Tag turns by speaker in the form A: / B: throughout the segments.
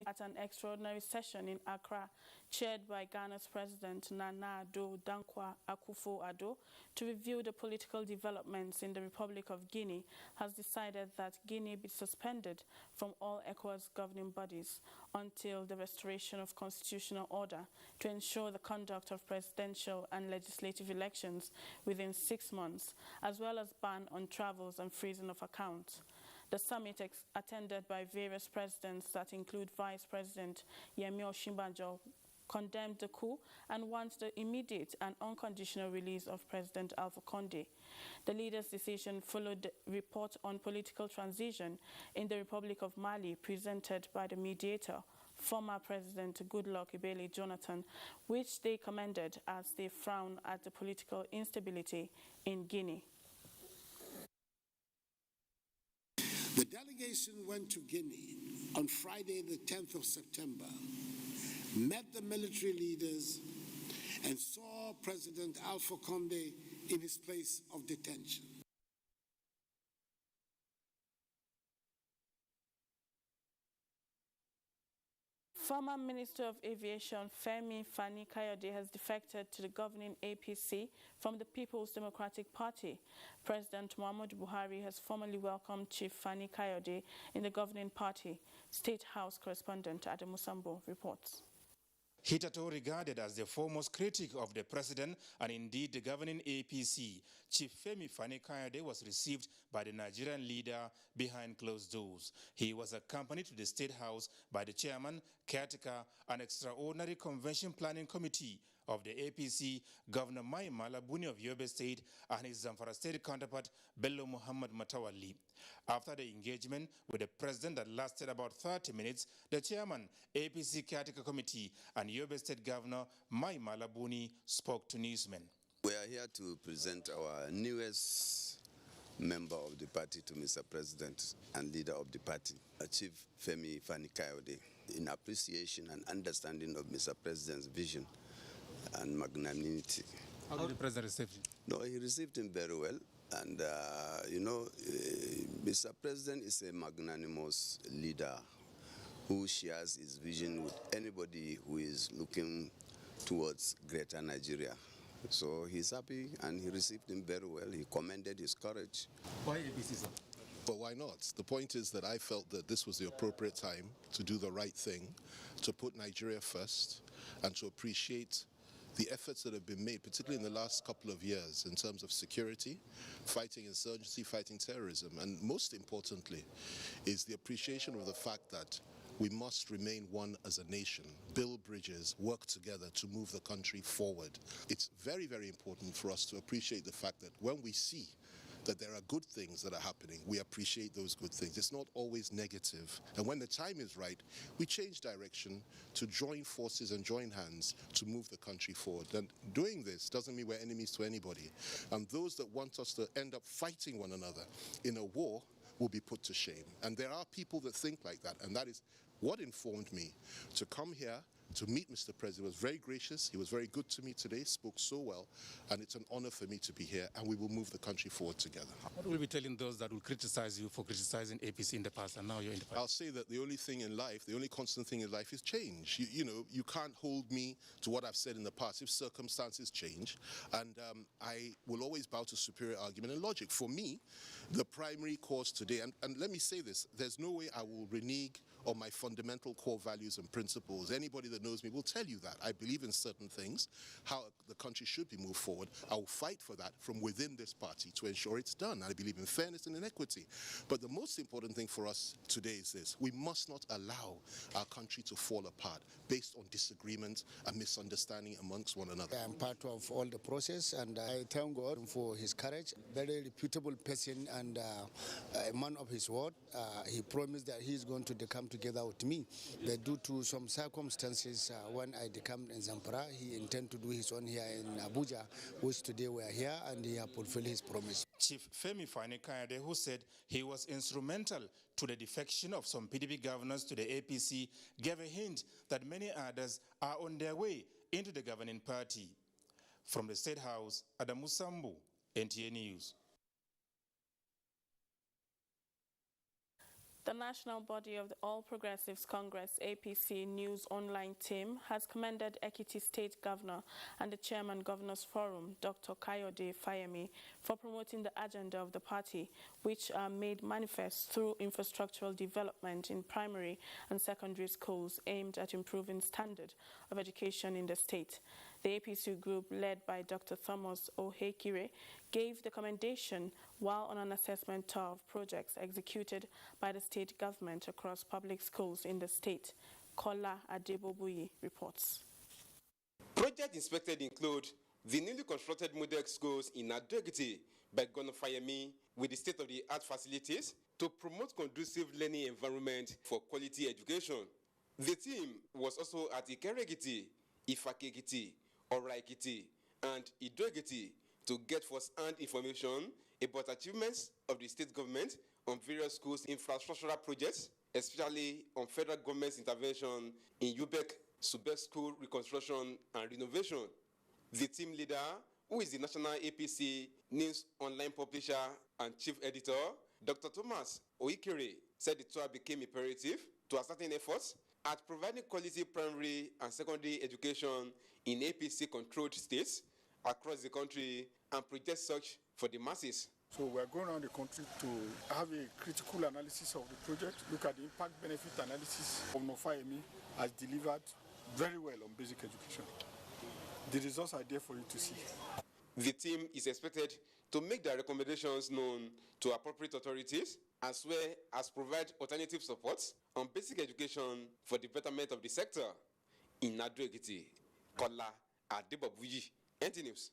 A: at an extraordinary session in Accra, chaired by Ghana's President Nana Addo Dankwa Akufo-Addo, to review the political developments in the Republic of Guinea, has decided that Guinea be suspended from all ECOWAS governing bodies until the restoration of constitutional order to ensure the conduct of presidential and legislative elections within 6 months, as well as ban on travels and freezing of accounts. The summit, attended by various presidents that include Vice President Yemi Osinbajo, condemned the coup and wants the immediate and unconditional release of President Alpha Conde. The leader's decision followed the report on political transition in the Republic of Mali presented by the mediator, former President Goodluck Ebele Jonathan, which they commended as they frown at the political instability in Guinea.
B: The delegation went to Guinea on Friday, the 10th of September, met the military leaders, and saw President Alpha Conde in his place of detention.
A: Former Minister of Aviation Femi Fani-Kayode has defected to the governing APC from the People's Democratic Party. President Muhammadu Buhari has formally welcomed Chief Fani-Kayode in the governing party. State House correspondent Adam Musambo reports.
C: Hitherto regarded as the foremost critic of the president and indeed the governing APC, Chief Femi Fani-Kayode was received by the Nigerian leader behind closed doors. He was accompanied to the State House by the chairman, caretaker, and extraordinary convention planning committee of the APC, Governor Mai Mala Buni of Yobe State and his Zamfara State counterpart, Bello Muhammad Matawali. After the engagement with the president that lasted about 30 minutes, the chairman, APC caretaker committee, and Yobe State Governor Mai Mala Buni spoke to newsmen.
D: We are here to present our newest member of the party to Mr. President and leader of the party, Chief Femi Fani-Kayode, in appreciation and understanding of Mr. President's vision and magnanimity.
C: How did the president receive him?
D: No, he received him very well. And, Mr. President is a magnanimous leader who shares his vision with anybody who is looking towards greater Nigeria. So he's happy and he received him very well. He commended his courage.
C: Why APC, sir?
E: But why not? The point is that I felt that this was the appropriate time to do the right thing, to put Nigeria first, and to appreciate the efforts that have been made, particularly in the last couple of years, in terms of security, fighting insurgency, fighting terrorism, and most importantly is the appreciation of the fact that we must remain one as a nation, build bridges, work together to move the country forward. It's very, very important for us to appreciate the fact that when we see that there are good things that are happening, we appreciate those good things. It's not always negative. And when the time is right, we change direction to join forces and join hands to move the country forward. And doing this doesn't mean we're enemies to anybody. And those that want us to end up fighting one another in a war will be put to shame. And there are people that think like that, and that is what informed me to come here to meet Mr. President. He was very gracious, he was very good to me today, spoke so well, and it's an honor for me to be here, and we will move the country forward together.
C: What will you be telling those that will criticize you for criticizing APC in the past and now you're in the past?
E: I'll say that the only thing in life, the only constant thing in life is change. You can't hold me to what I've said in the past if circumstances change, and I will always bow to superior argument and logic. For me, the primary cause today, and let me say this, there's no way I will renege on my fundamental core values and principles. Anybody that knows me will tell you that. I believe in certain things, how the country should be moved forward. I will fight for that from within this party to ensure it's done. I believe in fairness and in equity. But the most important thing for us today is this. We must not allow our country to fall apart based on disagreement and misunderstanding amongst one another.
F: I am part of all the process, and I thank God for his courage. Very reputable person and a man of his word. He promised that he is going to come together with me. But due to some circumstances, when I decamped in Zamfara, he intended to do his own here in Abuja, which today we are here, and he has fulfilled his promise.
C: Chief Femi Fani-Kayode, who said he was instrumental to the defection of some PDP governors to the APC, gave a hint that many others are on their way into the governing party. From the State House, Adam Musambo, NTA News.
A: The national body of the All Progressives Congress APC News Online team has commended Ekiti State Governor and the Chairman Governors Forum, Dr. Kayode Fayemi, for promoting the agenda of the party, which are made manifest through infrastructural development in primary and secondary schools aimed at improving standard of education in the state. The APC group, led by Dr. Thomas Ohekire, gave the commendation while on an assessment tour of projects executed by the state government across public schools in the state. Kola Adebobuyi reports.
G: Projects inspected include the newly constructed model schools in Ado-Ekiti by Governor Fayemi with the state-of-the-art facilities to promote conducive learning environment for quality education. The team was also at Ikere-Ekiti, Ifake-Ekiti, Ora-Ekiti, and Ido-Ekiti to get first-hand information about achievements of the state government on various schools' infrastructural projects, especially on federal government's intervention in Subek School reconstruction and renovation. The team leader, who is the national APC News Online publisher and chief editor, Dr. Thomas Ohekire, said the tour became imperative to ascertain efforts at providing quality primary and secondary education in APC-controlled states across the country and project such for the masses.
H: So we're going around the country to have a critical analysis of the project, look at the impact-benefit analysis. Governor Fayemi has delivered very well on basic education. The results are there for you to see.
G: The team is expected to make their recommendations known to appropriate authorities, as well as provide alternative supports on basic education for the betterment of the sector. In Ado-Ekiti, Kola Adebobuyi, NTA News.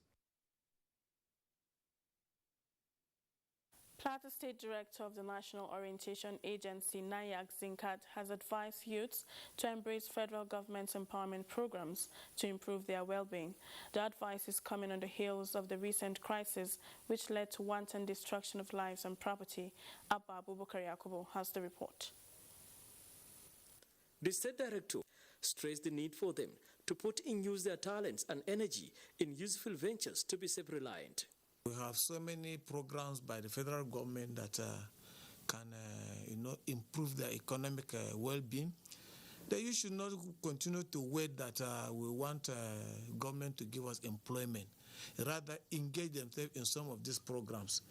A: Plateau State Director of the National Orientation Agency, Nayak Zinkat, has advised youths to embrace federal government's empowerment programs to improve their well-being. The advice is coming on the heels of the recent crisis, which led to wanton destruction of lives and property. Abba Abubakar Yakubu has the report.
I: The State Director stressed the need for them to put in use their talents and energy in useful ventures to be self-reliant.
J: We have so many programs by the federal government that can, improve their economic well-being. That you should not continue to wait that we want government to give us employment. Rather, engage themselves in some of these programs.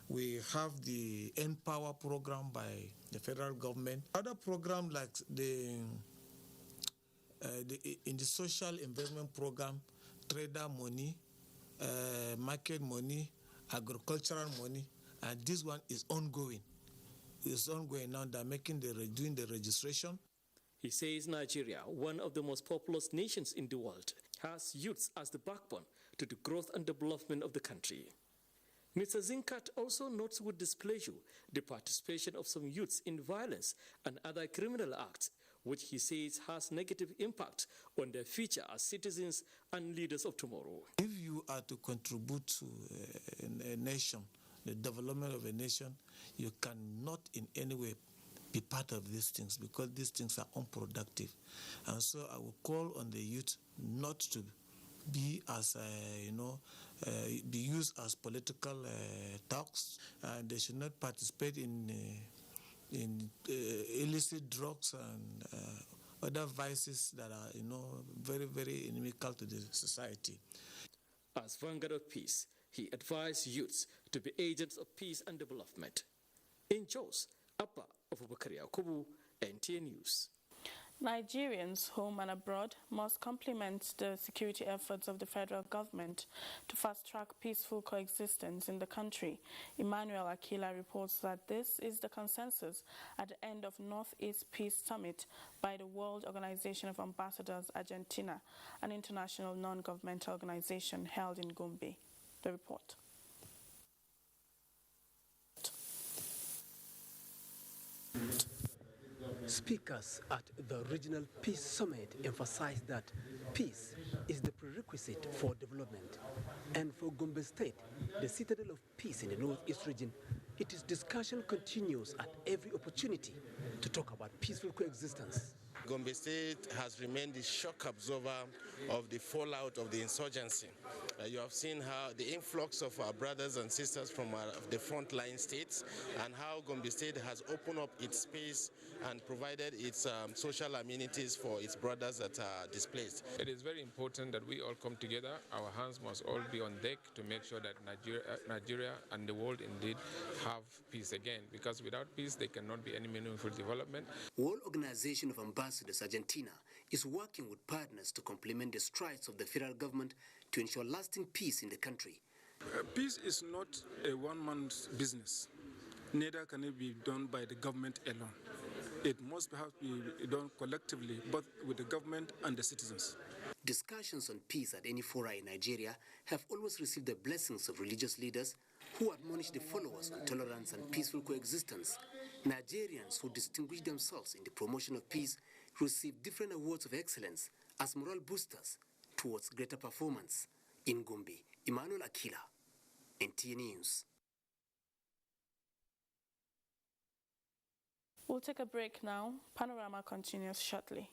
J: We have the Empower program by the federal government. Other programs like in the social investment program, trader money, market money, agricultural money, and this one is ongoing. It's ongoing now. They're doing the registration.
I: He says Nigeria, one of the most populous nations in the world, has youths as the backbone to the growth and development of the country. Mr. Zinkat also notes with displeasure the participation of some youths in violence and other criminal acts, which he says has negative impact on their future as citizens and leaders of tomorrow.
J: If you are to contribute to a nation, the development of a nation, you cannot in any way be part of these things because these things are unproductive. And so I will call on the youth not to be as, be used as political talks. They should not participate in illicit drugs and other vices that are, very, very inimical to the society.
I: As vanguard of peace, he advised youths to be agents of peace and development. In Jos, Abba Abubakar Yakubu, NTA News.
A: Nigerians, home and abroad, must complement the security efforts of the federal government to fast-track peaceful coexistence in the country. Emmanuel Akila reports that this is the consensus at the end of Northeast Peace Summit by the World Organization of Ambassadors Argentina, an international non-governmental organization held in Gombe. The report.
K: Speakers at the Regional Peace Summit emphasized that peace is the prerequisite for development. And for Gombe State, the citadel of peace in the Northeast region, its discussion continues at every opportunity to talk about peaceful coexistence.
L: Gombe State has remained the shock absorber of the fallout of the insurgency. You have seen how the influx of our brothers and sisters from the frontline states, and how Gombe State has opened up its space and provided its social amenities for its brothers that are displaced.
M: It is very important that we all come together. Our hands must all be on deck to make sure that Nigeria and the world indeed have peace again, because without peace there cannot be any meaningful development.
K: World Organization of Ambassadors Argentina is working with partners to complement the strides of the federal government to ensure lasting peace in the country.
H: Peace is not a one-man's business. Neither can it be done by the government alone. It must have to be done collectively, both with the government and the citizens.
K: Discussions on peace at any fora in Nigeria have always received the blessings of religious leaders who admonish the followers on tolerance and peaceful coexistence. Nigerians who distinguish themselves in the promotion of peace receive different awards of excellence as moral boosters towards greater performance. In Gombe, Emmanuel Akila, NTA News.
A: We'll take a break now. Panorama continues shortly.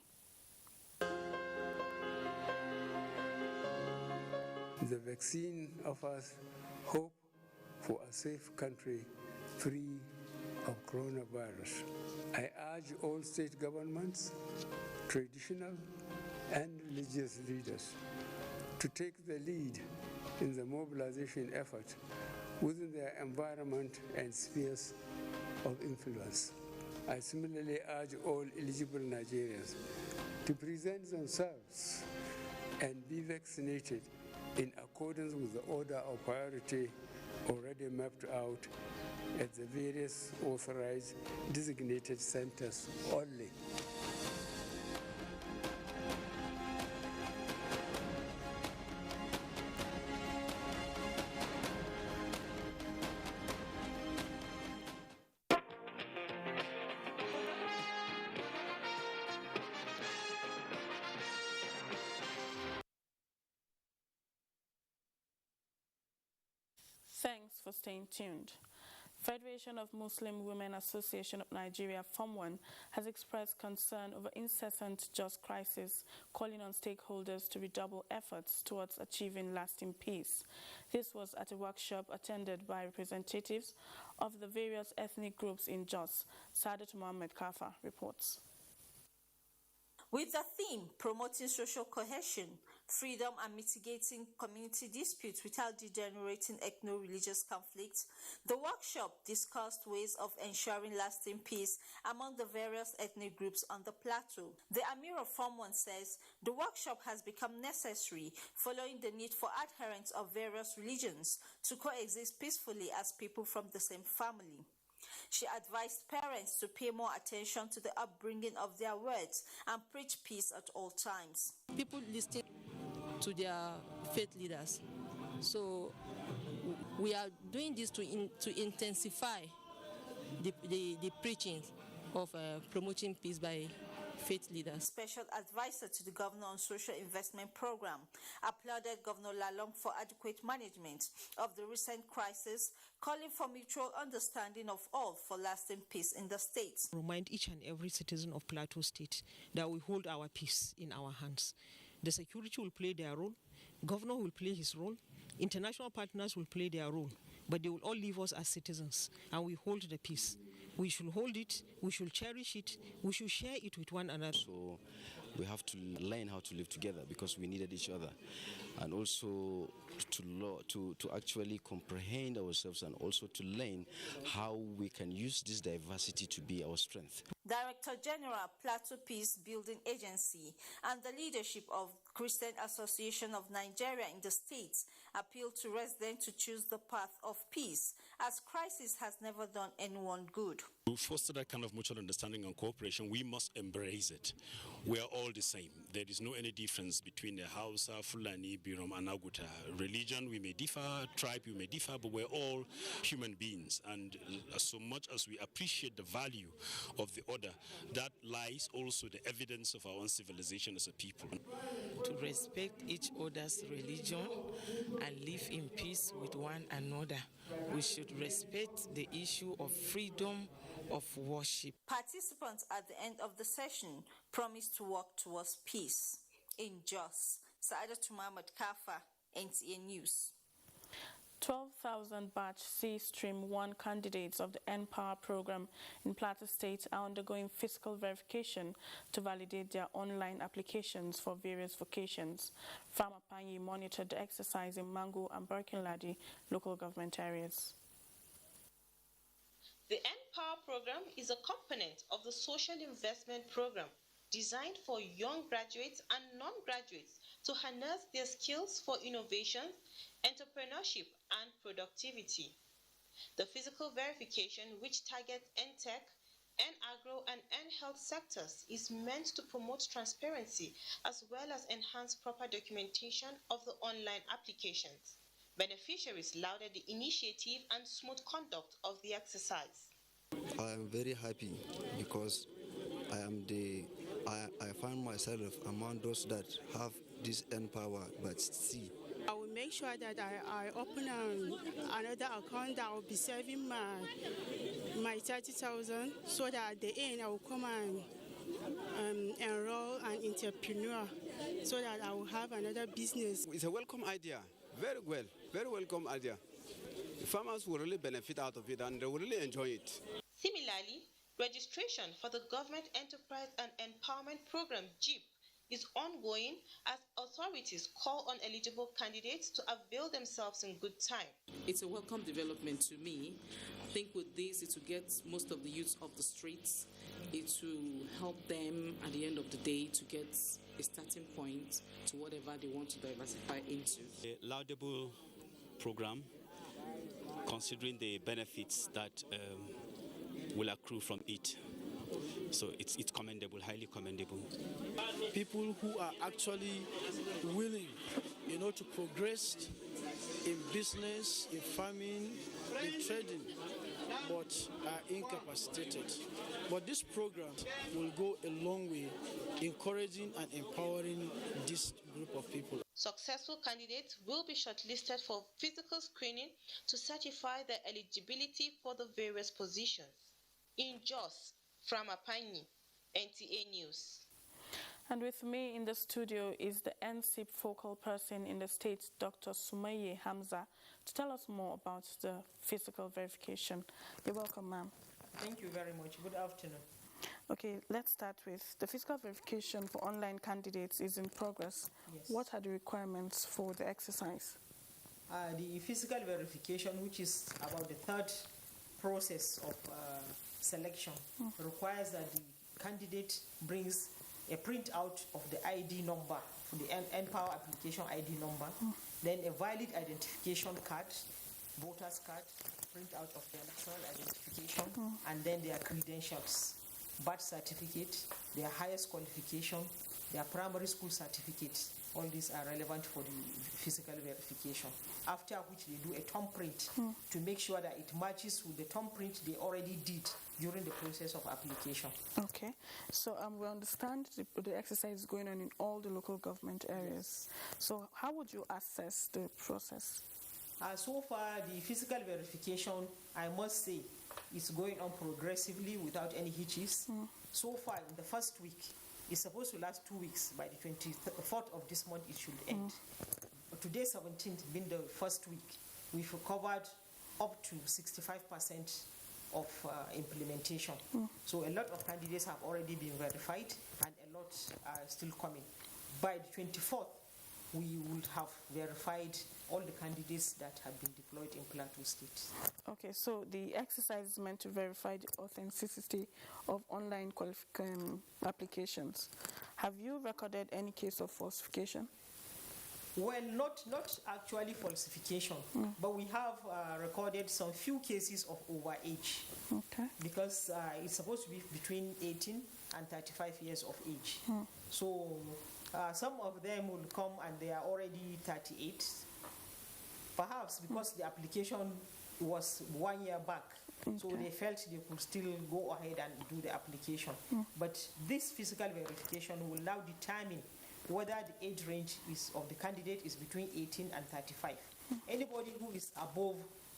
N: The vaccine offers hope for a safe country free of coronavirus. I urge all state governments, traditional and religious leaders to take the lead in the mobilization effort within their environment and spheres of influence. I similarly urge all eligible Nigerians to present themselves and be vaccinated in accordance with the order of priority already mapped out at the various authorized designated centers only.
A: Thanks for staying tuned. Federation of Muslim Women Association of Nigeria, Form 1, has expressed concern over incessant just crisis, calling on stakeholders to redouble efforts towards achieving lasting peace. This was at a workshop attended by representatives of the various ethnic groups in Jos. Sadat Mohammed Kafa reports.
O: With the theme, promoting social cohesion, freedom and mitigating community disputes without degenerating ethno-religious conflicts, the workshop discussed ways of ensuring lasting peace among the various ethnic groups on the plateau. The Amir of Form 1 says the workshop has become necessary following the need for adherents of various religions to coexist peacefully as people from the same family. She advised parents to pay more attention to the upbringing of their words and preach peace at all times.
P: People listen to their faith leaders. So we are doing this to intensify the preaching of promoting peace by faith leaders.
O: Special advisor to the governor on social investment program applauded Governor Lalong for adequate management of the recent crisis, calling for mutual understanding of all for lasting peace in the state.
P: Remind each and every citizen of Plateau State that we hold our peace in our hands. The security will play their role, governor will play his role, international partners will play their role, but they will all leave us as citizens, and we hold the peace. We should hold it, we should cherish it, we should share it with one another.
Q: So we have to learn how to live together because we needed each other, and also to actually comprehend ourselves, and also to learn how we can use this diversity to be our strength.
O: Director General, Plateau Peace Building Agency, and the leadership of Christian Association of Nigeria in the states appealed to residents to choose the path of peace, as crisis has never done anyone good.
R: To foster that kind of mutual understanding and cooperation, we must embrace it. We are all the same. There is no any difference between the Hausa, Fulani, Birom, and Aguta. Religion, we may differ, tribe, we may differ, but we're all human beings. And so much as we appreciate the value of the order, that lies also the evidence of our own civilization as a people.
S: To respect each other's religion and live in peace with one another. We should respect the issue of freedom of worship.
O: Participants at the end of the session promised to work towards peace. In Jos, Sa'adat Muhammad Kafa, NTA News.
A: 12,000 batch C Stream 1 candidates of the N-Power program in Plateau State are undergoing physical verification to validate their online applications for various vocations. Farmer Panyi monitored the exercise in Mango and Birkinladi local government areas.
T: The N-Power program is a component of the social investment program designed for young graduates and non-graduates to harness their skills for innovation, entrepreneurship, and productivity. The physical verification, which targets N-Tech, N-Agro, and N-Health sectors, is meant to promote transparency as well as enhance proper documentation of the online applications. Beneficiaries lauded the initiative and smooth conduct of the exercise.
U: I am very happy because I find myself among those that have this N-Power but C.
V: I will make sure that I open another account that will be saving my 30,000 so that at the end I will come and enroll an entrepreneur so that I will have another business.
W: It's a welcome idea, very welcome idea. Farmers will really benefit out of it and they will really enjoy it.
T: Similarly, registration for the Government Enterprise and Empowerment Program (GEP) is ongoing as authorities call on eligible candidates to avail themselves in good time.
X: It's a welcome development to me. I think with this, it will get most of the youths off the streets. It will help them at the end of the day to get a starting point to whatever they want to diversify into.
R: A laudable program, considering the benefits that will accrue from it. So it's commendable, highly commendable.
Y: People who are actually willing, to progress in business, in farming, in trading, but are incapacitated. But this program will go a long way, encouraging and empowering this group of people.
T: Successful candidates will be shortlisted for physical screening to certify their eligibility for the various positions. In Jos, from Apanyi, NTA News.
A: And with me in the studio is the NCIP focal person in the state, Dr. Sumaye Hamza, to tell us more about the physical verification. You're welcome, ma'am.
P: Thank you very much. Good afternoon.
A: Okay, let's start with the physical verification for online candidates is in progress.
P: Yes.
A: What are the requirements for the exercise?
P: The physical verification, which is about the third process of selection, requires that the candidate brings a printout of the ID number, the N-Power application ID number, then a valid identification card, voter's card, printout of their national identification, and then their credentials, birth certificate, their highest qualification, their primary school certificate. All these are relevant for the physical verification. After which they do a thumb print to make sure that it matches with the thumb print they already did during the process of application.
A: Okay, so we understand the exercise is going on in all the local government areas. Yes. So how would you assess the process?
P: So far, the physical verification, I must say, is going on progressively without any hitches. So far, in the first week, it's supposed to last 2 weeks. By the 24th of this month, it should end. Today, 17th, being the first week, we've covered up to 65% of implementation. So a lot of candidates have already been verified and a lot are still coming. By the 24th, we would have verified all the candidates that have been deployed in Plateau State.
A: Okay, so the exercise is meant to verify the authenticity of online applications. Have you recorded any case of falsification?
P: Well, not actually falsification, but we have recorded some few cases of overage.
A: Okay.
P: Because it's supposed to be between 18 and 35 years of age. So some of them will come and they are already 38. Perhaps because the application was 1 year back, so they felt they could still go ahead and do the application. But this physical verification will now determine whether the age range of the candidate is between 18 and 35. Anybody who is above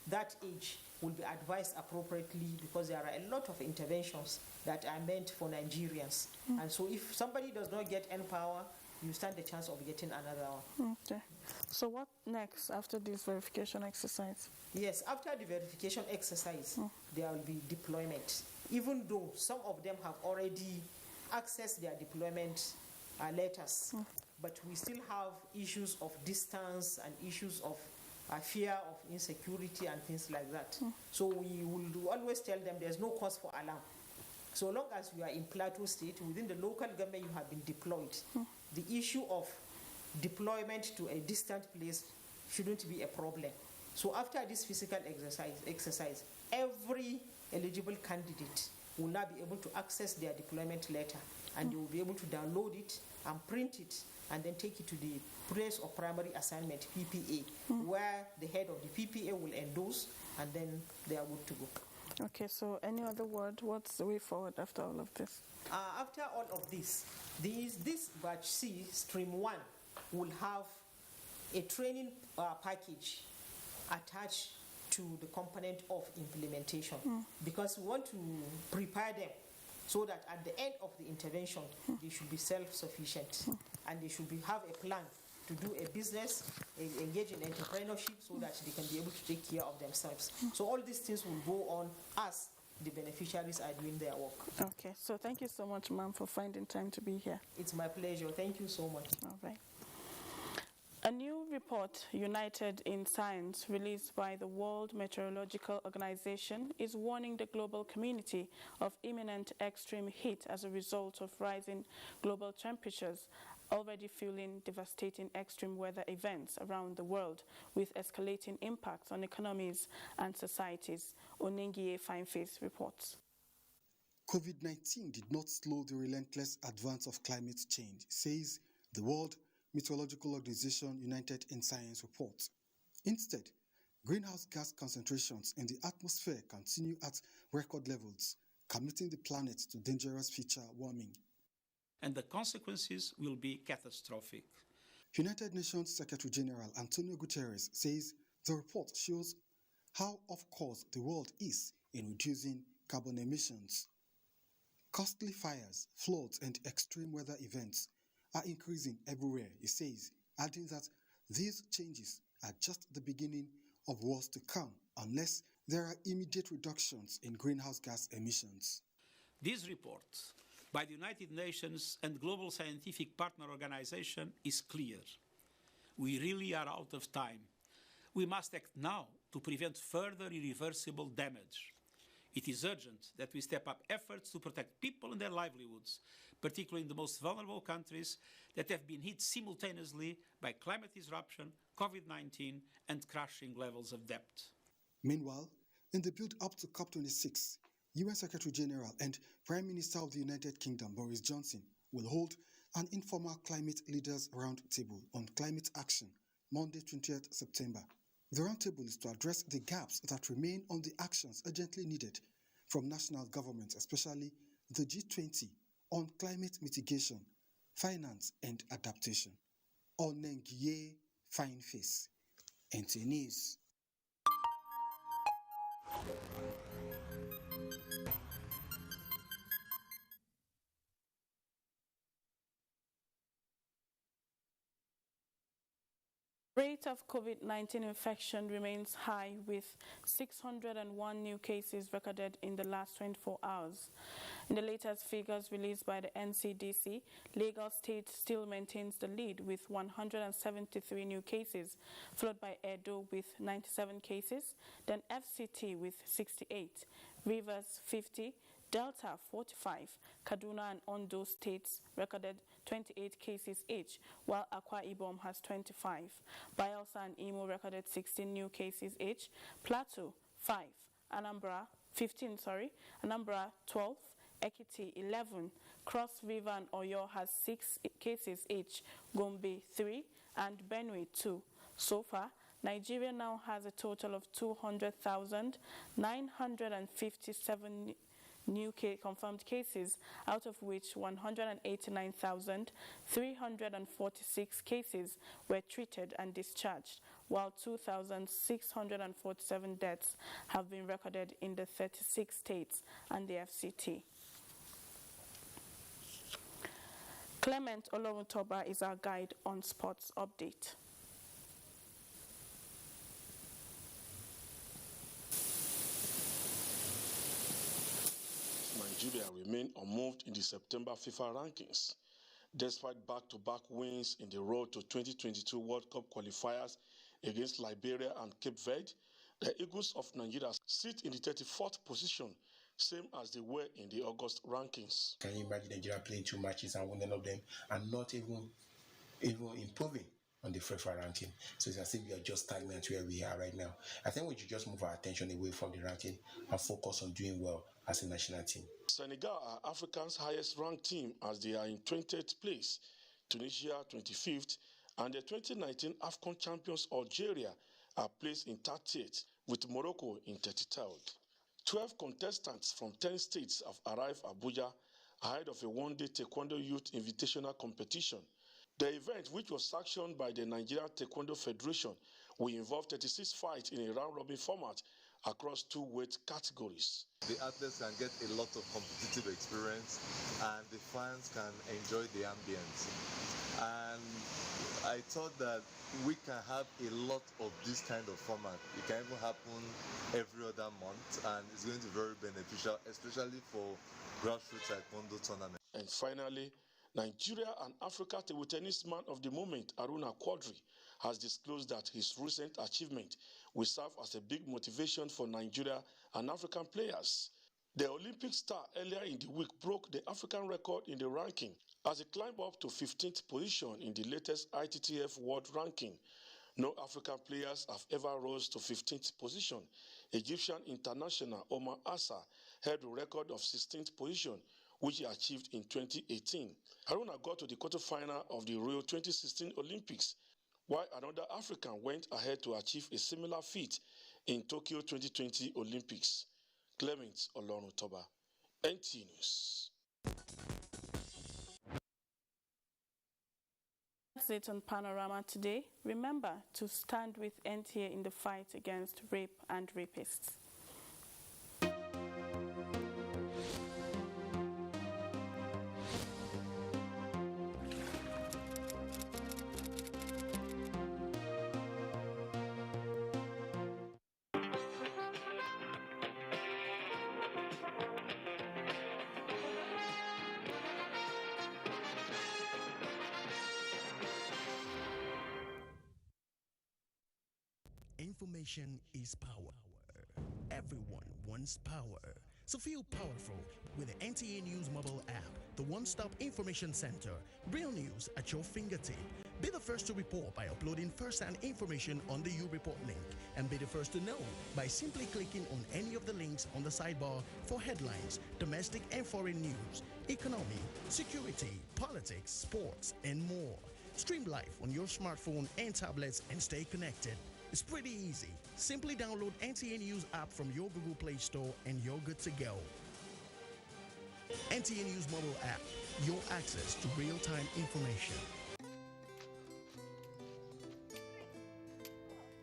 P: that age
B: will be advised appropriately, because there are a lot of interventions that are meant for Nigerians. And so if somebody does not get N-Power, you stand the chance of getting another one.
A: Okay. So what next after this verification exercise?
B: Yes, after the verification exercise, there will be deployment. Even though some of them have already accessed their deployment letters, but we still have issues of distance and issues of fear of insecurity and things like that. So we will always tell them there's no cause for alarm. So long as you are in Plateau State, within the local government you have been deployed, the issue of deployment to a distant place shouldn't be a problem. So after this physical exercise, every eligible candidate will now be able to access their deployment letter, and they will be able to download it and print it and then take it to the place of primary assignment, PPA, where the head of the PPA will endorse, and then they are good to go.
A: Okay, so any other word? What's the way forward after all of this?
B: After all of this, this batch C, stream 1, will have a training package attached to the component of implementation, because we want to prepare them so that at the end of the intervention, they should be self-sufficient, and they should have a plan to do a business, engage in entrepreneurship, so that they can be able to take care of themselves. So all these things will go on as the beneficiaries are doing their work.
A: Okay, so thank you so much, ma'am, for finding time to be here.
B: It's my pleasure. Thank you so much.
A: All right. A new report, United in Science, released by the World Meteorological Organization, is warning the global community of imminent extreme heat as a result of rising global temperatures, already fueling devastating extreme weather events around the world, with escalating impacts on economies and societies. Onengie Fineface reports.
C: COVID-19 did not slow the relentless advance of climate change, says the World Meteorological Organization United in Science report. Instead, greenhouse gas concentrations in the atmosphere continue at record levels, committing the planet to dangerous future warming.
D: And the consequences will be catastrophic.
C: United Nations Secretary General Antonio Guterres says the report shows how off course the world is in reducing carbon emissions. Costly fires, floods, and extreme weather events are increasing everywhere, he says, adding that these changes are just the beginning of wars to come unless there are immediate reductions in greenhouse gas emissions.
D: This report by the United Nations and Global Scientific Partner Organization is clear. We really are out of time. We must act now to prevent further irreversible damage. It is urgent that we step up efforts to protect people and their livelihoods, particularly in the most vulnerable countries that have been hit simultaneously by climate disruption, COVID-19, and crashing levels of debt.
C: Meanwhile, in the build-up to COP26, UN Secretary General and Prime Minister of the United Kingdom, Boris Johnson, will hold an informal climate leaders roundtable on climate action, Monday, 20th September. The roundtable is to address the gaps that remain on the actions urgently needed from national governments, especially the G20, on climate mitigation, finance, and adaptation. Onengie Fineface, NTA News.
A: Rate of COVID-19 infection remains high, with 601 new cases recorded in the last 24 hours. In the latest figures released by the NCDC, Lagos State still maintains the lead with 173 new cases, followed by Edo with 97 cases, then FCT with 68, Rivers 50, Delta 45, Kaduna and Ondo states recorded 28 cases each, while Akwa Ibom has 25. Bayelsa and Imo recorded 16 new cases each, Plateau 5, Anambra 12, Ekiti 11, Cross River and Oyo has 6 cases each, Gombe 3, and Benue 2. So far, Nigeria now has a total of 200,957 new confirmed cases, out of which 189,346 cases were treated and discharged, while 2,647 deaths have been recorded in the 36 states and the FCT. Clement Olorutoba is our guide on sports update.
E: Nigeria remained unmoved in the September FIFA rankings. Despite back-to-back wins in the road to 2022 World Cup qualifiers against Liberia and Cape Verde, the Eagles of Nigeria sit in the 34th position, same as they were in the August rankings.
F: Can you imagine Nigeria playing 2 matches and winning of them and not even improving on the FIFA ranking? So it's as if we are just stagnant where we are right now. I think we should just move our attention away from the ranking and focus on doing well as a national team.
E: Senegal are Africa's highest ranked team as they are in 20th place, Tunisia 25th, and the 2019 AFCON champions Algeria are placed in 30th, with Morocco in 33rd. 12 contestants from 10 states have arrived Abuja ahead of a one-day Taekwondo Youth Invitational competition. The event, which was sanctioned by the Nigerian Taekwondo Federation, will involve 36 fights in a round-robin format across 2 weight categories.
G: The athletes can get a lot of competitive experience and the fans can enjoy the ambience. And I thought that we can have a lot of this kind of format. It can even happen every other month and it's going to be very beneficial, especially for grassroots taekwondo tournament.
E: And finally, Nigeria and Africa table tennis man of the moment, Aruna Quadri, has disclosed that his recent achievement will serve as a big motivation for Nigeria and African players. The Olympic star earlier in the week broke the African record in the ranking as he climbed up to 15th position in the latest ITTF World Ranking. No African players have ever rose to 15th position. Egyptian international Omar Assa held a record of 16th position, which he achieved in 2018. Haruna got to the quarterfinal of the Rio 2016 Olympics, while another African went ahead to achieve a similar feat in Tokyo 2020 Olympics. Clement Olorutoba, NTA News.
A: That's it on Panorama today. Remember to stand with NTA in the fight against rape and rapists.
I: Information is power. Everyone wants power. So feel powerful with the NTA News mobile app, the one-stop information center. Real news at your fingertip. Be the first to report by uploading first-hand information on the U-Report link, and be the first to know by simply clicking on any of the links on the sidebar for headlines, domestic and foreign news, economy, security, politics, sports, and more. Stream live on your smartphone and tablets and stay connected. It's pretty easy. Simply download NTA News app from your Google Play Store and you're good to go. NTA News mobile app, your access to real-time information.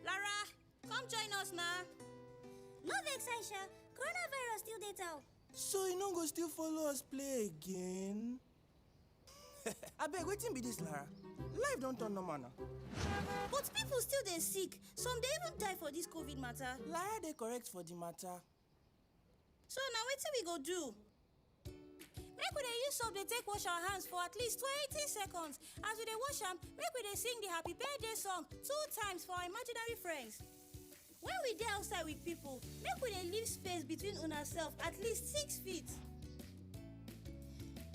J: Lara, come join us now. No vex, Aisha. Coronavirus still dey town.
Z: So you no go still follow us play again? Abeg, wetin be this, Lara? Life don't turn normal now.
J: But people still dey sick. Some dey even die for this COVID matter.
Z: Lara dey correct for the matter.
J: So now wetin we go do? Make we dey use soap dey take wash our hands for at least 20 seconds. As we dey wash am, make we dey sing the happy birthday song 2 times for our imaginary friends. When we dey outside with people, make we dey leave space between una self at least 6 feet.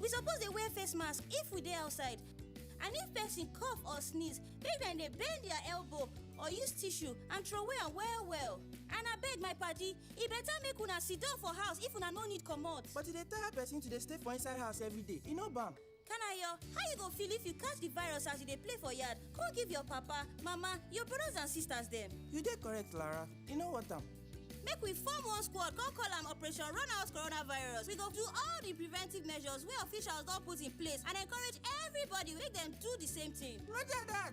J: We suppose dey wear face mask if we dey outside. And if person cough or sneeze, make dem dey bend their elbow or use tissue and throw away am well. And abeg my padi, e better make una sit down for house if una no need comot.
Z: But e dey tire person to dey stay for inside house every day. E no bam.
J: Kanayo, how you go feel if you catch the virus as you dey play for yard? Come give your papa, mama, your brothers and sisters dem.
Z: You dey correct, Lara. You know what am?
J: Make we form one squad, go call am Operation Run Out Coronavirus. We go do all the preventive measures wey officials don put in place and encourage everybody make dem do the same thing.
Z: Roger that.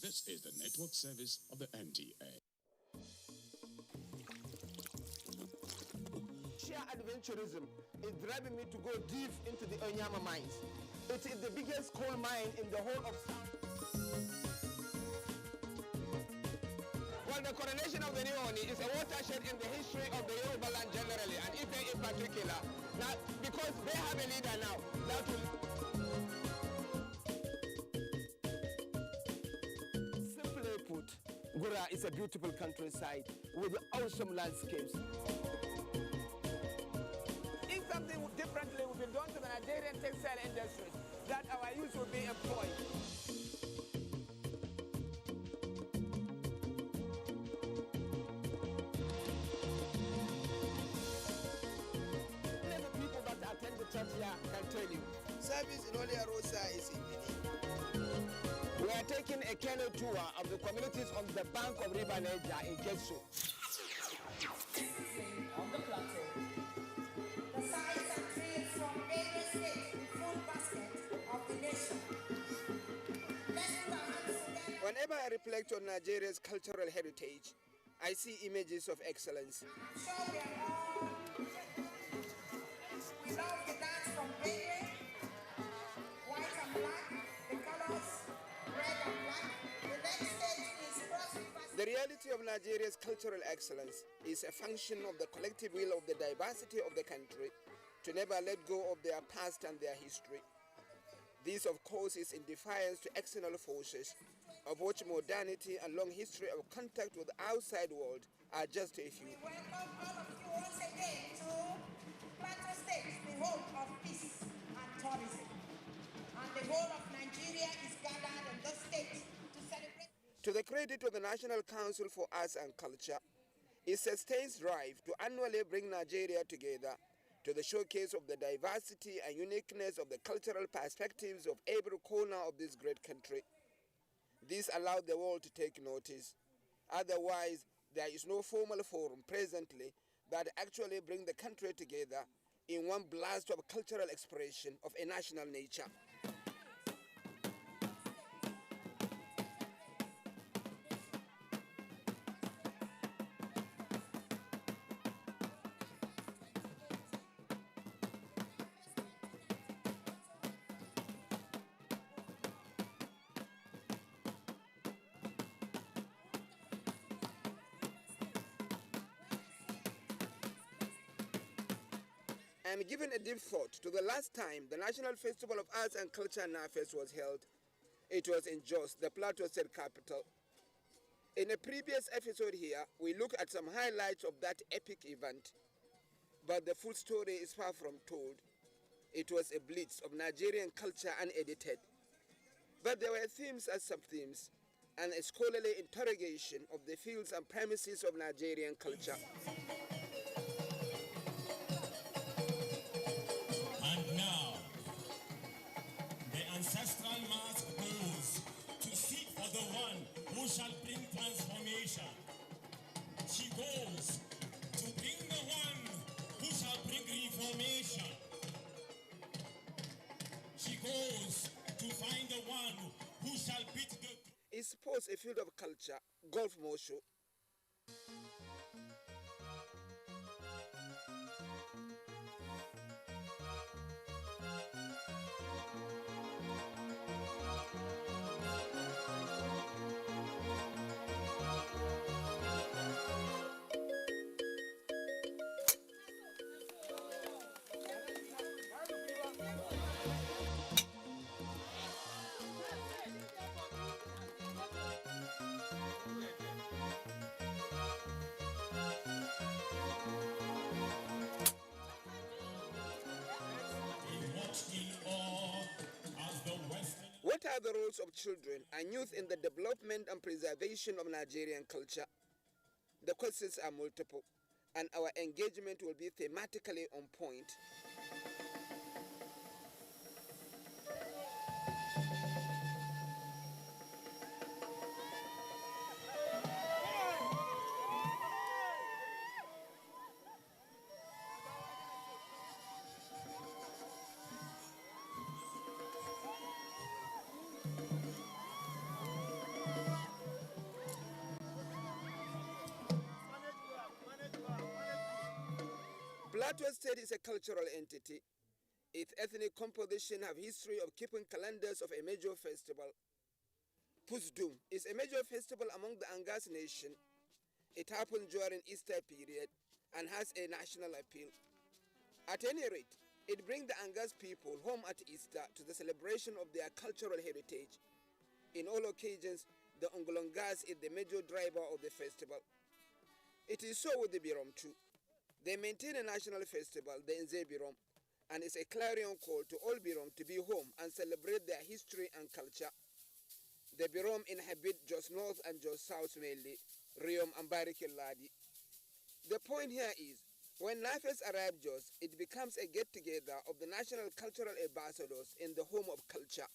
H: This is the network service of the NTA.
K: Sheer adventurism is driving me to go deep into the Onyama mines. It is the biggest coal mine in the whole of... Well, the coronation of the new Oni is a watershed in the history of the Yoruba land generally, and Ife in particular. Now, because they have a leader now, that will... Gura is a beautiful countryside with awesome landscapes. If something differently would be done to the Nigerian textile industries, that our youth will be employed. Many people that attend the church here can tell you. Service in Holy Rosa is evening. We are taking a canoe tour of the communities on the bank of River Niger in Kesu.
L: On the plateau, the sights and trees from various states in full basket of the nation.
K: Whenever I reflect on Nigeria's cultural heritage, I see images of excellence.
L: I'm sure we are all. We love the dance from Benue, white and black, the colors.
K: The reality of Nigeria's cultural excellence is a function of the collective will of the diversity of the country to never let go of their past and their history. This, of course, is in defiance to external forces, of which modernity and long history of contact with the outside world are just a few.
L: We welcome all of you once again to Plateau State, the home of peace and tourism. And the whole of Nigeria is gathered in this state to celebrate.
K: To the credit of the National Council for Arts and Culture, it sustains drive to annually bring Nigeria together to the showcase of the diversity and uniqueness of the cultural perspectives of every corner of this great country. This allowed the world to take notice. Otherwise, there is no formal forum presently that actually bring the country together in one blast of cultural expression of a national nature. I am giving a deep thought to the last time the National Festival of Arts and Culture NAFES was held. It was in Jos, the Plateau State capital. In a previous episode here, we look at some highlights of that epic event. But the full story is far from told. It was a blitz of Nigerian culture unedited. But there were themes as sub-themes, and a scholarly interrogation of the fields and premises of Nigerian culture.
M: And now, the ancestral mask goes to seek for the one who shall bring transformation. She goes to bring the one who shall bring reformation. She goes to find the one who shall beat the...
K: Is sports a field of culture? Golf more so. are the roles of children and youth in the development and preservation of Nigerian culture? The questions are multiple, and our engagement will be thematically on point. Plateau State is a cultural entity. Its ethnic composition have history of keeping calendars of a major festival. Pusdum is a major festival among the Angas nation. It happens during Easter period and has a national appeal. At any rate, it brings the Angas people home at Easter to the celebration of their cultural heritage. In all occasions, the Ongolongas is the major driver of the festival. It is so with the Birom too. They maintain a national festival, the Nze Birom, and it's a clarion call to all Birom to be home and celebrate their history and culture. The Birom inhabit Jos North and Jos South mainly, Riom and Barikiladi. The point here is, when Nafes arrive Jos, it becomes a get-together of the national cultural ambassadors in the home of culture.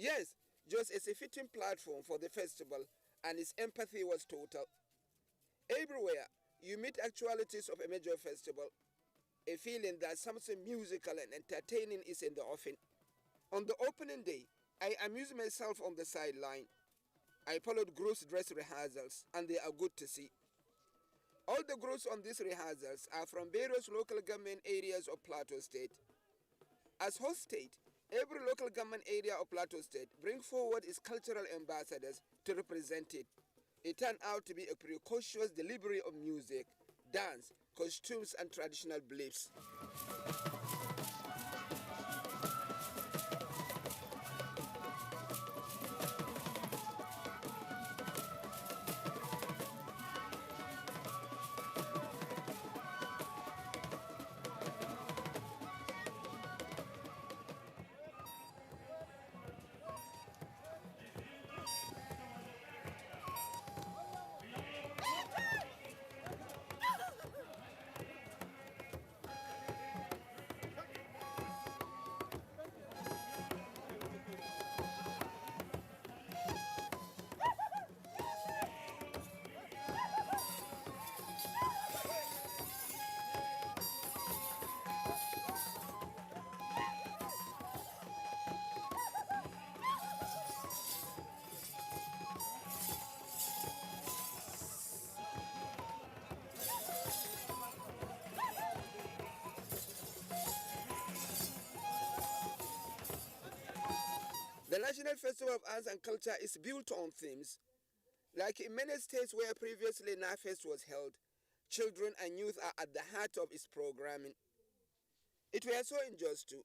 K: Yes, Jos is a fitting platform for the festival, and its empathy was total. Everywhere, you meet actualities of a major festival, a feeling that something musical and entertaining is in the offing. On the opening day, I amused myself on the sideline. I followed groups' dress rehearsals, and they are good to see. All the groups on these rehearsals are from various local government areas of Plateau State. As host state, every local government area of Plateau State brings forward its cultural ambassadors to represent it. It turned out to be a precocious delivery of music, dance, costumes, and traditional beliefs. The National Festival of Arts and Culture is built on themes. Like in many states where previously NAFEST was held, children and youth are at the heart of its programming. It was so in Jos too.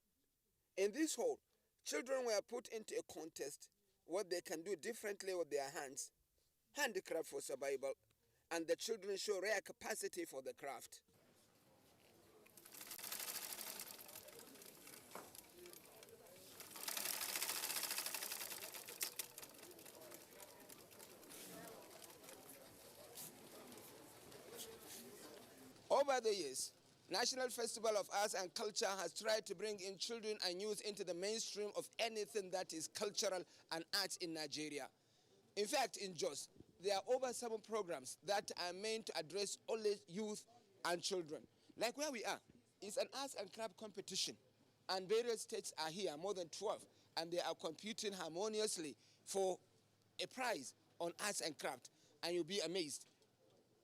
K: In this hall, children were put into a contest, what they can do differently with their hands, handicraft for survival, and the children show rare capacity for the craft. Over the years, National Festival of Arts and Culture has tried to bring in children and youth into the mainstream of anything that is cultural and arts in Nigeria. In fact, in Jos, there are over 7 programs that are meant to address only youth and children. Like where we are, it's an arts and craft competition, and various states are here, more than 12, and they are competing harmoniously for a prize on arts and craft, and you'll be amazed.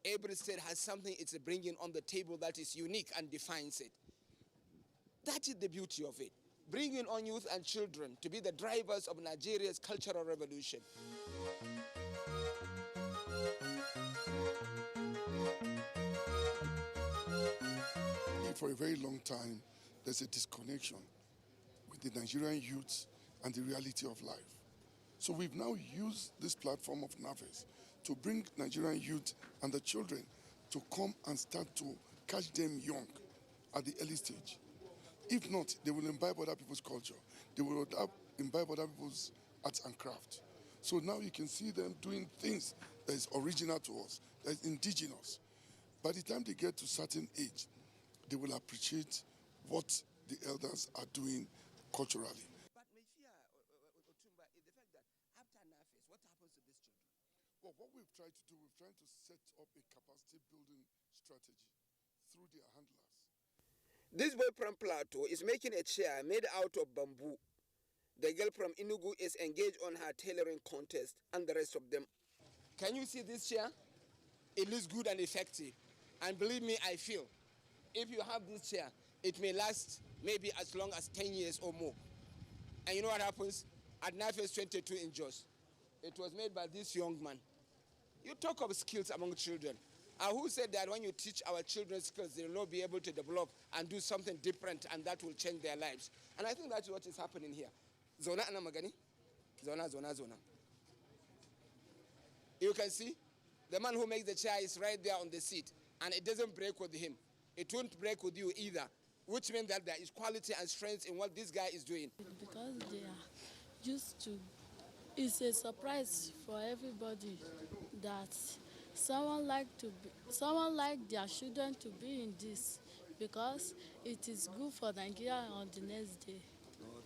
K: Every state has something it's bringing on the table that is unique and defines it. That is the beauty of it. Bringing on youth and children to be the drivers of Nigeria's cultural revolution.
N: For a very long time, there's a disconnection with the Nigerian youth and the reality of life. So we've now used this platform of NAFES to bring Nigerian youth and the children to come and start to catch them young at the early stage. If not, they will imbibe other people's culture. They will imbibe other people's arts and craft. So now you can see them doing things that is original to us, that is indigenous. By the time they get to a certain age, they will appreciate what the elders are doing culturally.
K: But my fear, Otumba, is the fact that after NAFES, what happens to these children?
N: Well, what we've tried to do, we've tried to set up a capacity building strategy through their handlers.
K: This boy from Plateau is making a chair made out of bamboo. The girl from Enugu is engaged on her tailoring contest, and the rest of them. Can you see this chair? It looks good and effective. And believe me, I feel, if you have this chair, it may last maybe as long as 10 years or more. And you know what happens? At NAFES 22 in Jos, it was made by this young man. You talk of skills among children. Who said that when you teach our children skills, they will not be able to develop and do something different, and that will change their lives? And I think that's what is happening here. Zona anamagani? Zona. You can see the man who makes the chair is right there on the seat, and it doesn't break with him. It won't break with you either, which means that there is quality and strength in what this guy is doing.
O: Because they are used to, it's a surprise for everybody that someone like their children to be in this, because it is good for Nigeria on the next day.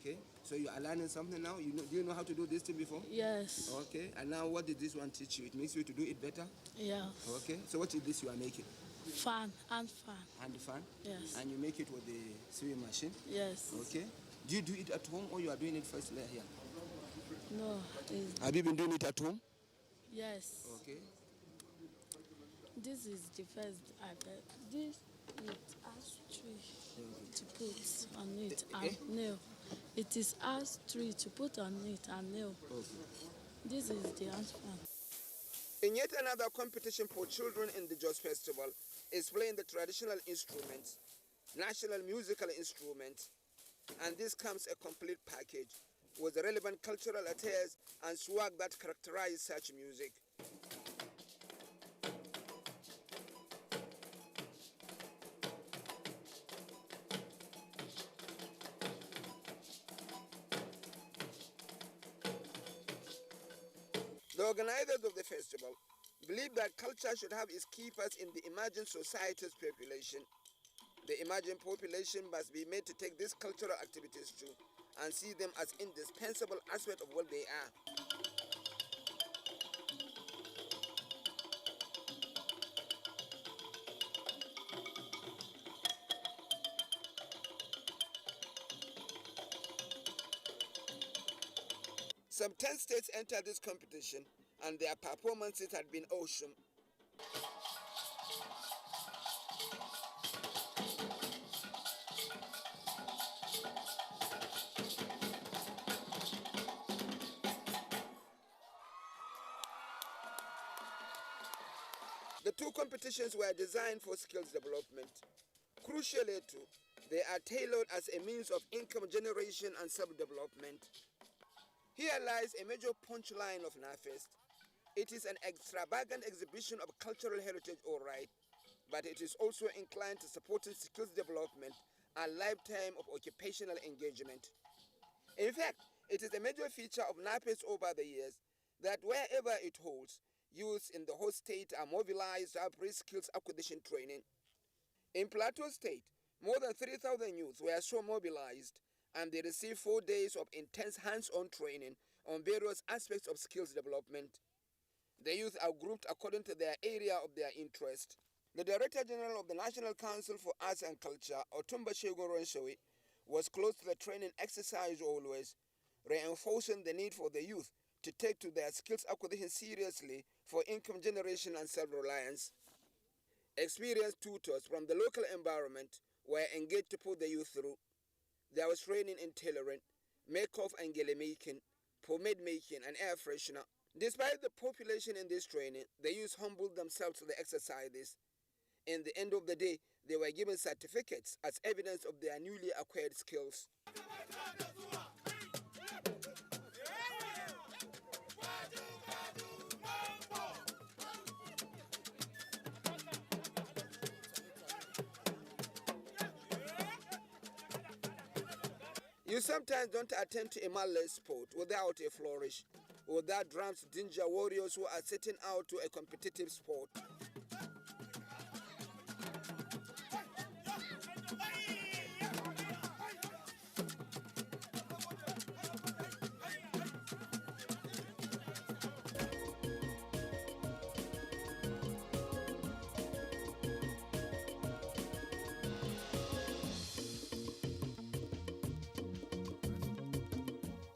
K: Okay, so you are learning something now? Do you know how to do this thing before?
O: Yes.
K: Okay, and now what did this one teach you? It makes you to do it better?
O: Yes.
K: Okay, so what is this you are making?
O: Fan.
K: And fan?
O: Yes.
K: And you make it with the sewing machine?
O: Yes.
K: Okay. Do you do it at home, or you are doing it first here?
O: No.
K: Have you been doing it at home?
O: Yes.
K: Okay.
O: This is the first I bet. This it has tree to put on it and nail. It is as tree to put on it and nail.
K: Okay.
O: This is the hand fan.
K: In yet another competition for children in the Jos Festival is playing the traditional instruments, national musical instruments, and this comes a complete package with the relevant cultural attires and swag that characterize such music. The organizers of the festival believe that culture should have its keepers in the emerging society's population. The emerging population must be made to take these cultural activities too and see them as indispensable aspect of what they are. Some 10 states entered this competition, and their performances had been awesome. The two competitions were designed for skills development. Crucially too, they are tailored as a means of income generation and self-development. Here lies a major punchline of NAFES. It is an extravagant exhibition of cultural heritage, all right, but it is also inclined to supporting skills development and lifetime of occupational engagement. In fact, it is a major feature of NAFES over the years that wherever it holds, youths in the whole state are mobilized to have skills acquisition training. In Plateau State, more than 3,000 youths were so mobilized, and they received 4 days of intense hands-on training on various aspects of skills development. The youth are grouped according to their area of their interest. The Director General of the National Council for Arts and Culture, Otumba Shegun Ronshawi, was close to the training exercise always, reinforcing the need for the youth to take to their skills acquisition seriously for income generation and self-reliance. Experienced tutors from the local environment were engaged to put the youth through. There was training in tailoring, makeup and gele making, pomade making, and air freshener. Despite the population in this training, the youth humbled themselves to the exercises. In the end of the day, they were given certificates as evidence of their newly acquired skills. You sometimes don't attend to a manless sport without a flourish, without drums, danger warriors who are setting out to a competitive sport.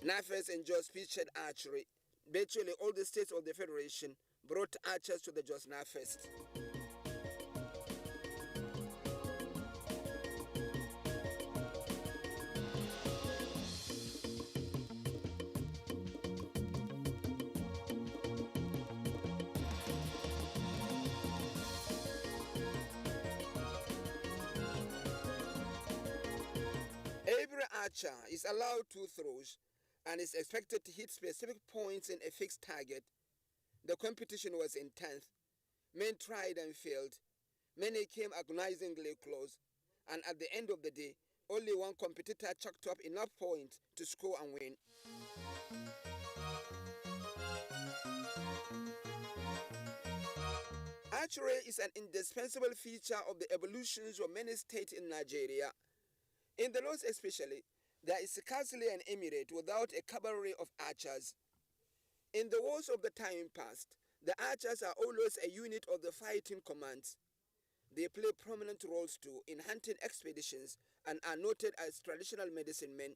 K: NAFES enjoys featured archery. Virtually all the states of the Federation brought archers to the Jos NAFES. Every archer is allowed 2 throws and is expected to hit specific points in a fixed target. The competition was intense. Men tried and failed. Many came agonizingly close. And at the end of the day, only one competitor chalked up enough points to score and win. Archery is an indispensable feature of the evolutions of many states in Nigeria. In the north especially, there is scarcely an emirate without a cavalry of archers. In the wars of the time past, the archers are always a unit of the fighting commands. They play prominent roles too in hunting expeditions and are noted as traditional medicine men.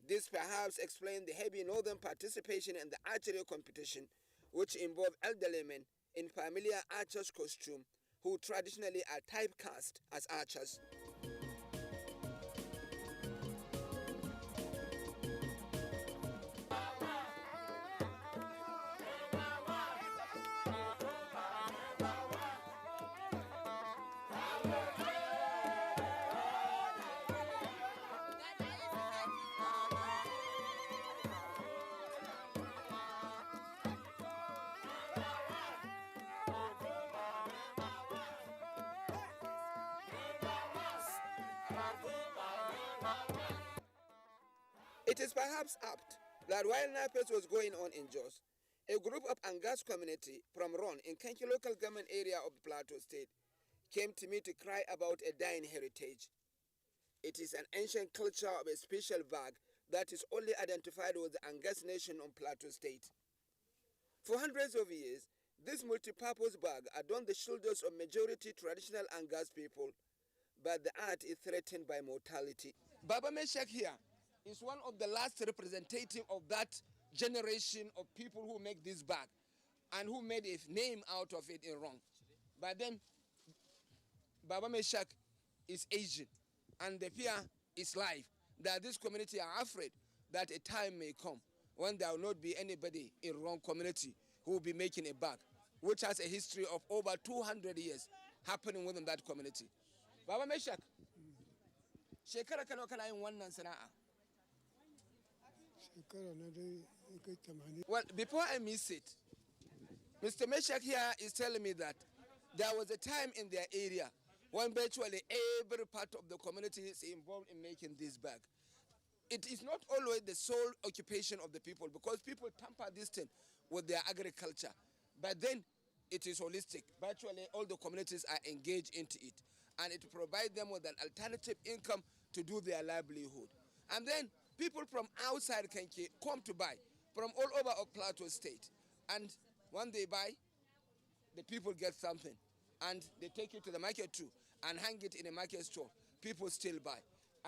K: This perhaps explains the heavy northern participation in the archery competition, which involve elderly men in familiar archers' costume who traditionally are typecast as archers. It is perhaps apt that while NAPES was going on in Jos, a group of Angas community from Ron in Kenki local government area of the Plateau State came to me to cry about a dying heritage. It is an ancient culture of a special bag that is only identified with the Angas nation on Plateau State. For hundreds of years, this multi-purpose bag adorned the shoulders of majority traditional Angas people, but the art is threatened by mortality. Baba Meshach here is one of the last representative of that generation of people who make this bag and who made a name out of it in wrong. But then Baba Meshach is Asian, and the fear is life, that this community are afraid that a time may come when there will not be anybody in wrong community who will be making a bag, which has a history of over 200 years happening within that community. Baba Meshach, shekara kano kana yin wannan sana'a? Well, before I miss it, Mr. Meshach here is telling me that there was a time in their area when virtually every part of the community is involved in making this bag. It is not always the sole occupation of the people, because people tamper this thing with their agriculture. But then it is holistic. Virtually all the communities are engaged into it, and it provides them with an alternative income to do their livelihood. And then people from outside Kenke come to buy from all over of Plateau State. And when they buy, the people get something. And they take it to the market too and hang it in a market store. People still buy.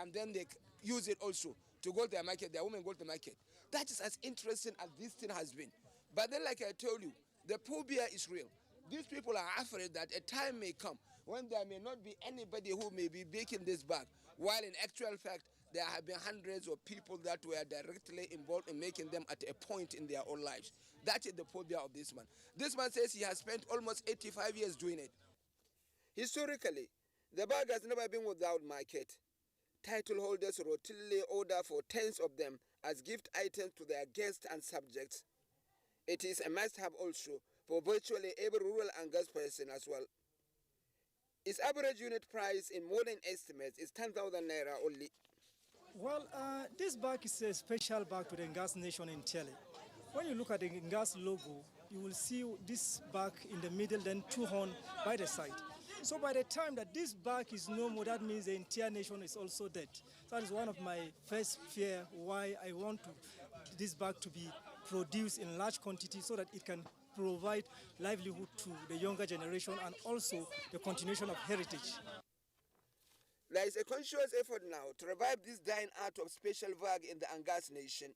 K: And then they use it also to go to the market. Their women go to the market. That is as interesting as this thing has been. But then, like I told you, the phobia is real. these people are afraid that a time may come when there may not be anybody who may be baking this bag, while in actual fact, there have been hundreds of people that were directly involved in making them at a point in their own lives. That is the phobia of this man. This man says he has spent almost 85 years doing it. Historically, the bag has never been without market. Title holders routinely order for tens of them as gift items to their guests and subjects. It is a must-have also for virtually every rural Angas person as well. Its average unit price in modern estimates is 10,000 naira only.
Q: Well, this bag is a special bag to the Ngas nation in Chile. When you look at the Ngas logo, you will see this bag in the middle, then two horns by the side. So by the time that this bag is no more, that means the entire nation is also dead. That is one of my first fear why I want this bag to be produced in large quantity so that it can provide livelihood to the younger generation and also the continuation of heritage.
K: There is a conscious effort now to revive this dying art of special bag in the Angas nation.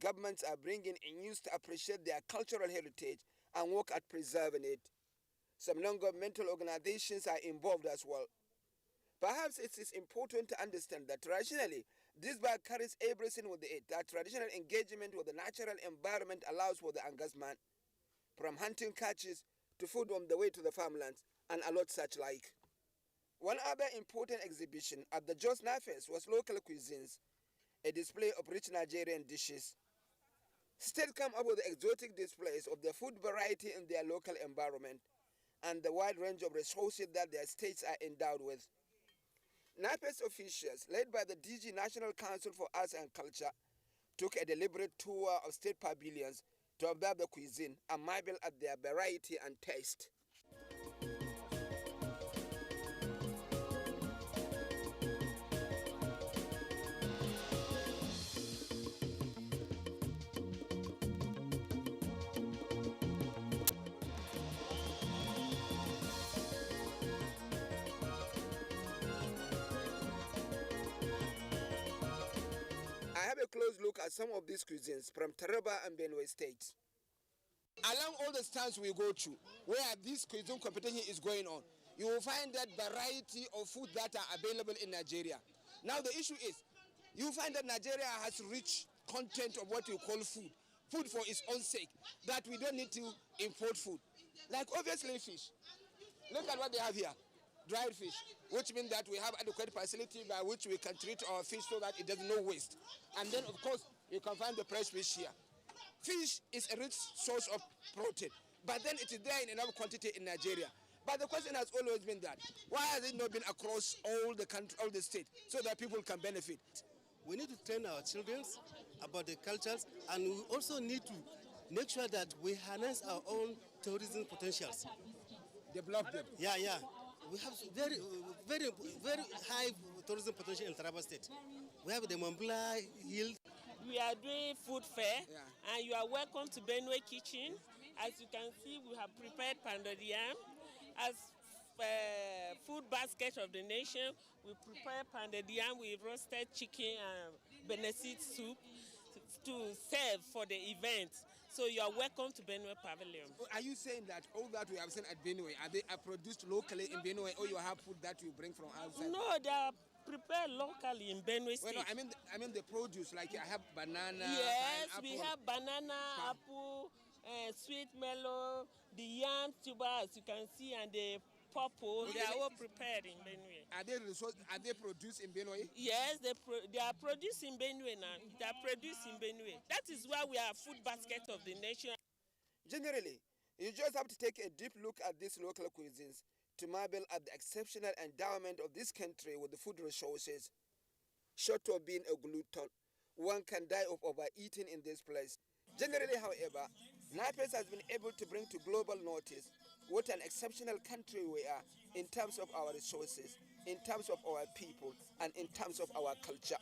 K: Governments are bringing in youth to appreciate their cultural heritage and work at preserving it. Some non-governmental organizations are involved as well. Perhaps it is important to understand that traditionally, this bag carries everything with it that traditional engagement with the natural environment allows for the Angas man, from hunting catches to food on the way to the farmlands, and a lot such like. One other important exhibition at the Jos Nafes was local cuisines, a display of rich Nigerian dishes. States come up with exotic displays of the food variety in their local environment and the wide range of resources that their states are endowed with. NAPES officials, led by the DG National Council for Arts and Culture, took a deliberate tour of state pavilions to observe the cuisine and marvel at their variety and taste. I have a close look at some of these cuisines from Taraba and Benue states. Along all the stands we go to, where this cuisine competition is going on, you will find that variety of food that are available in Nigeria. Now the issue is, you find that Nigeria has rich content of what you call food for its own sake, that we don't need to import food. Like obviously fish. Look at what they have here, dried fish, which means that we have adequate facility by which we can treat our fish so that it does not waste. And then of course, you can find the fresh fish here. Fish is a rich source of protein, but then it is there in enough quantity in Nigeria. But the question has always been that, why has it not been across all the country, all the states, so that people can benefit?
S: We need to train our children about the cultures, and we also need to make sure that we harness our own tourism potentials.
K: Develop them.
S: Yeah. We have very high tourism potential in Taraba State. We have the Mambla Hill.
U: We are doing food fair, and you are welcome to Benue Kitchen. As you can see, we have prepared pounded yam. As food basket of the nation, we prepare pounded yam with roasted chicken and Benesit soup to serve for the event. So you are welcome to Benue Pavilion.
K: Are you saying that all that we have seen at Benue, are produced locally in Benue, or you have food that you bring from outside?
U: No, they are prepared locally in Benue State.
K: Well, no, I mean the produce, like I have banana.
U: Yes,
K: pineapple.
U: we have banana, apple, sweet melon, the yam tuber, as you can see, and the purple. They are all prepared in Benue.
K: Are they produced in Benue?
U: Yes, they are produced in Benue now. They are produced in Benue. That is why we are food basket of the nation.
K: Generally, you just have to take a deep look at these local cuisines to marvel at the exceptional endowment of this country with the food resources. Short of being a glutton, one can die of overeating in this place. Generally, however, NAPES has been able to bring to global notice what an exceptional country we are in terms of our resources, in terms of our people, and in terms of our culture.